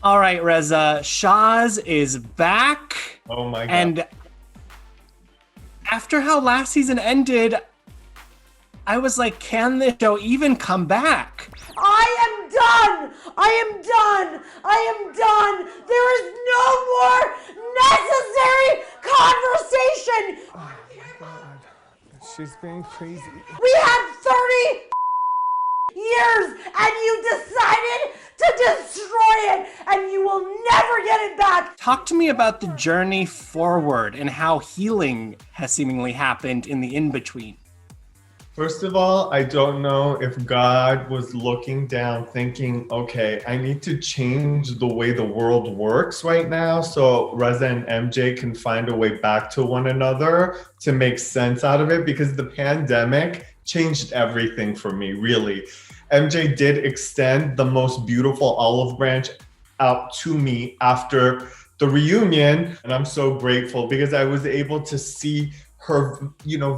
All right, Reza, Shahs is back. Oh my God. And after how last season ended, I was like, can this show even come back? I am done! I am done! I am done! There is no more necessary conversation! Oh my God. She's being crazy. We had 30 years and you decided to destroy it and you will never get it back! Talk to me about the journey forward and how healing has seemingly happened in the in-between. First of all, I don't know if God was looking down thinking, okay, I need to change the way the world works right now so Reza and MJ can find a way back to one another to make sense out of it, because the pandemic changed everything for me, really. MJ did extend the most beautiful olive branch out to me after the reunion, and I'm so grateful because I was able to see her,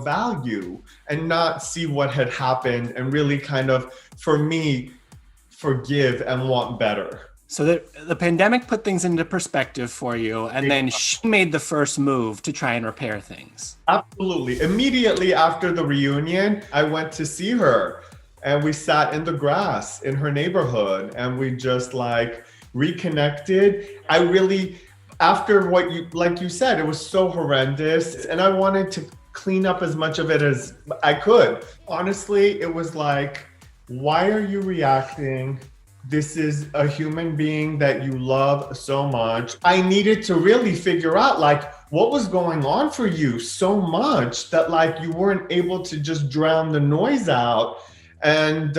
value and not see what had happened and really kind of, for me, forgive and want better. So the pandemic put things into perspective for you, and then she made the first move to try and repair things. Absolutely. Immediately after the reunion, I went to see her and we sat in the grass in her neighborhood and we just reconnected. I really, after what you said, it was so horrendous and I wanted to clean up as much of it as I could. Honestly, it was like, why are you reacting? This is a human being that you love so much. I needed to really figure out what was going on for you so much that you weren't able to just drown the noise out and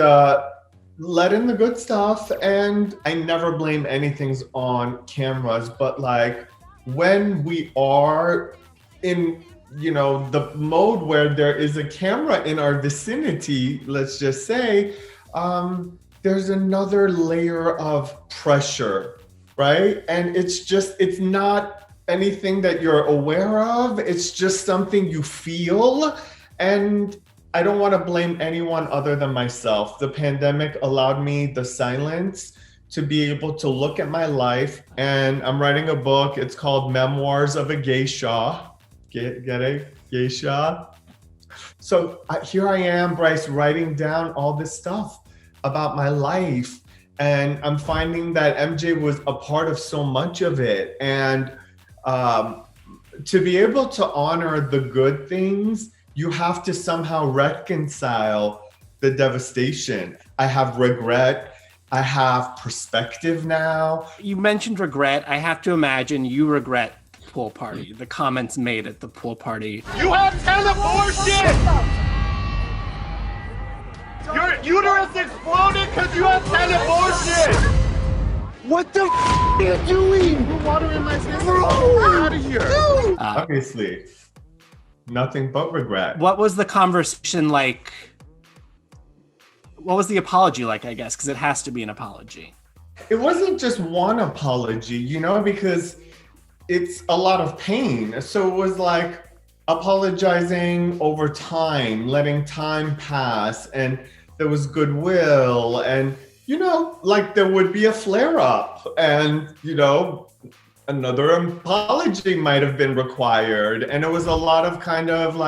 let in the good stuff. And I never blame anything on cameras, but when we are in the mode where there is a camera in our vicinity, let's just say, there's another layer of pressure, right? And it's not anything that you're aware of, it's just something you feel. And I don't want to blame anyone other than myself. The pandemic allowed me the silence to be able to look at my life. And I'm writing a book. It's called Memoirs of a Geisha. Get it? Geisha. So here I am, Bryce, writing down all this stuff about my life. And I'm finding that MJ was a part of so much of it. And to be able to honor the good things, you have to somehow reconcile the devastation. I have regret. I have perspective now. You mentioned regret. I have to imagine you regret the pool party, the comments made at the pool party. You have teleportation! Your uterus exploded because you have teleportation! What the are you doing? Put water in my face. Bro! Get out of here. Obviously, nothing but regret. What was the conversation like? What was the apology like, I guess? Because it has to be an apology. It wasn't just one apology, because it's a lot of pain. So it was apologizing over time, letting time pass, and there was goodwill, and there would be a flare up, and another apology might have been required. And it was a lot of kind of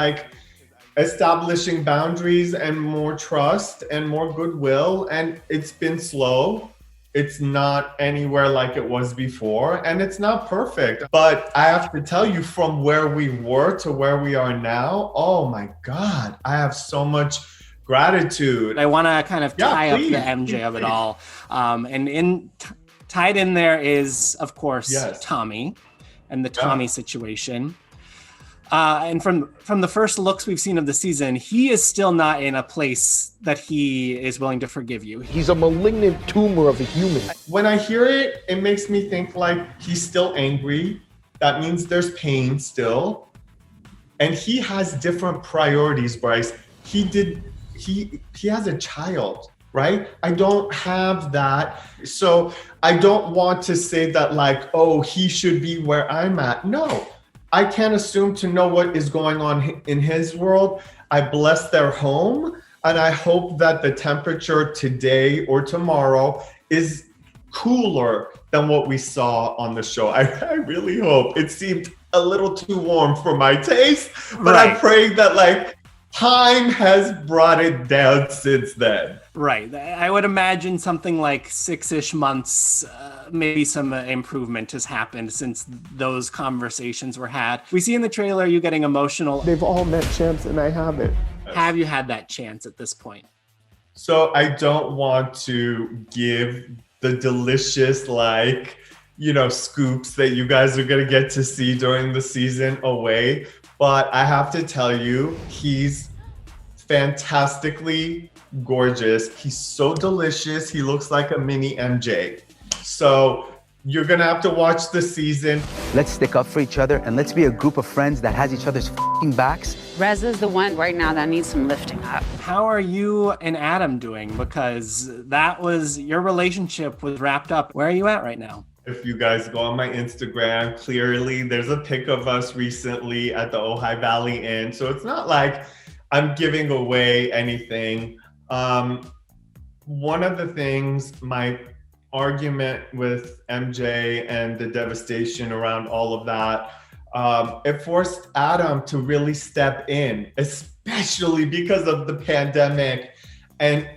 establishing boundaries and more trust and more goodwill. And it's been slow. It's not anywhere like it was before, and it's not perfect. But I have to tell you, from where we were to where we are now, oh my God, I have so much gratitude. I want to kind of tie up the MJ of it all. Tied in there is, of course, Tommy and the Tommy situation. And from the first looks we've seen of the season, he is still not in a place that he is willing to forgive you. He's a malignant tumor of a human. When I hear it, it makes me think he's still angry. That means there's pain still. And he has different priorities, Bryce. He has a child, right? I don't have that. So I don't want to say that he should be where I'm at. No. I can't assume to know what is going on in his world. I bless their home, and I hope that the temperature today or tomorrow is cooler than what we saw on the show. I really hope. It seemed a little too warm for my taste, but I'm praying that like time has brought it down since then. Right. I would imagine something like 6-ish months, maybe some improvement has happened since those conversations were had. We see in the trailer you getting emotional. They've all met champs and I haven't. Have you had that chance at this point? So I don't want to give the delicious, like, you know, scoops that you guys are going to get to see during the season away. But I have to tell you, he's fantastically gorgeous. He's so delicious. He looks like a mini MJ. So you're going to have to watch the season. Let's stick up for each other and let's be a group of friends that has each other's backs. Reza's the one right now that needs some lifting up. How are you and Adam doing? Because that was, your relationship was wrapped up. Where are you at right now? If you guys go on my Instagram, clearly there's a pic of us recently at the Ojai Valley Inn. So it's not like I'm giving away anything. One of the things, my argument with MJ and the devastation around all of that, it forced Adam to really step in, especially because of the pandemic, and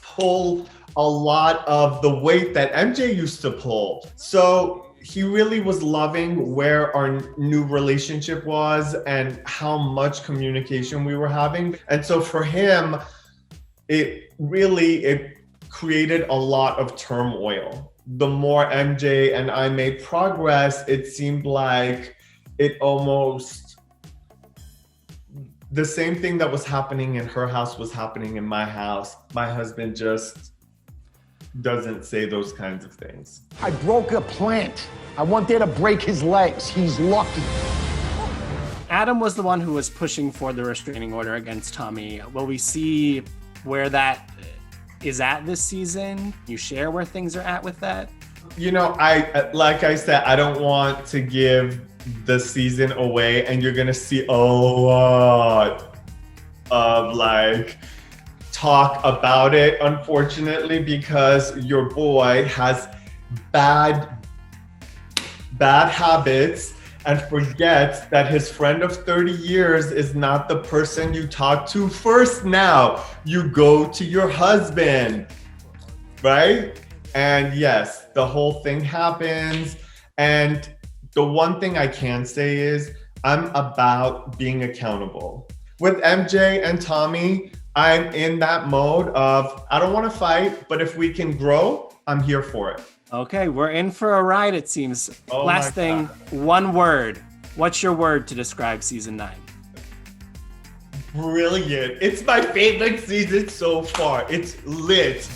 pull a lot of the weight that MJ used to pull. So he really was loving where our new relationship was and how much communication we were having. And so for him, it created a lot of turmoil. The more MJ and I made progress, it seemed like it almost, the same thing that was happening in her house was happening in my house. My husband just doesn't say those kinds of things. I broke a plant. I want there to break his legs. He's lucky. Adam was the one who was pushing for the restraining order against Tommy. Will we see where that is at this season? You share where things are at with that? You know, like I said, I don't want to give the season away, and you're gonna see a lot of like talk about it, unfortunately, because your boy has bad habits and forgets that his friend of 30 years is not the person you talk to first. Now you go to your husband, right? And yes, the whole thing happens. And the one thing I can say is I'm about being accountable. With MJ and Tommy, I'm in that mode of, I don't want to fight, but if we can grow, I'm here for it. Okay, we're in for a ride, it seems. Oh, last thing, one word. What's your word to describe season 9? Brilliant. It's my favorite season so far. It's lit.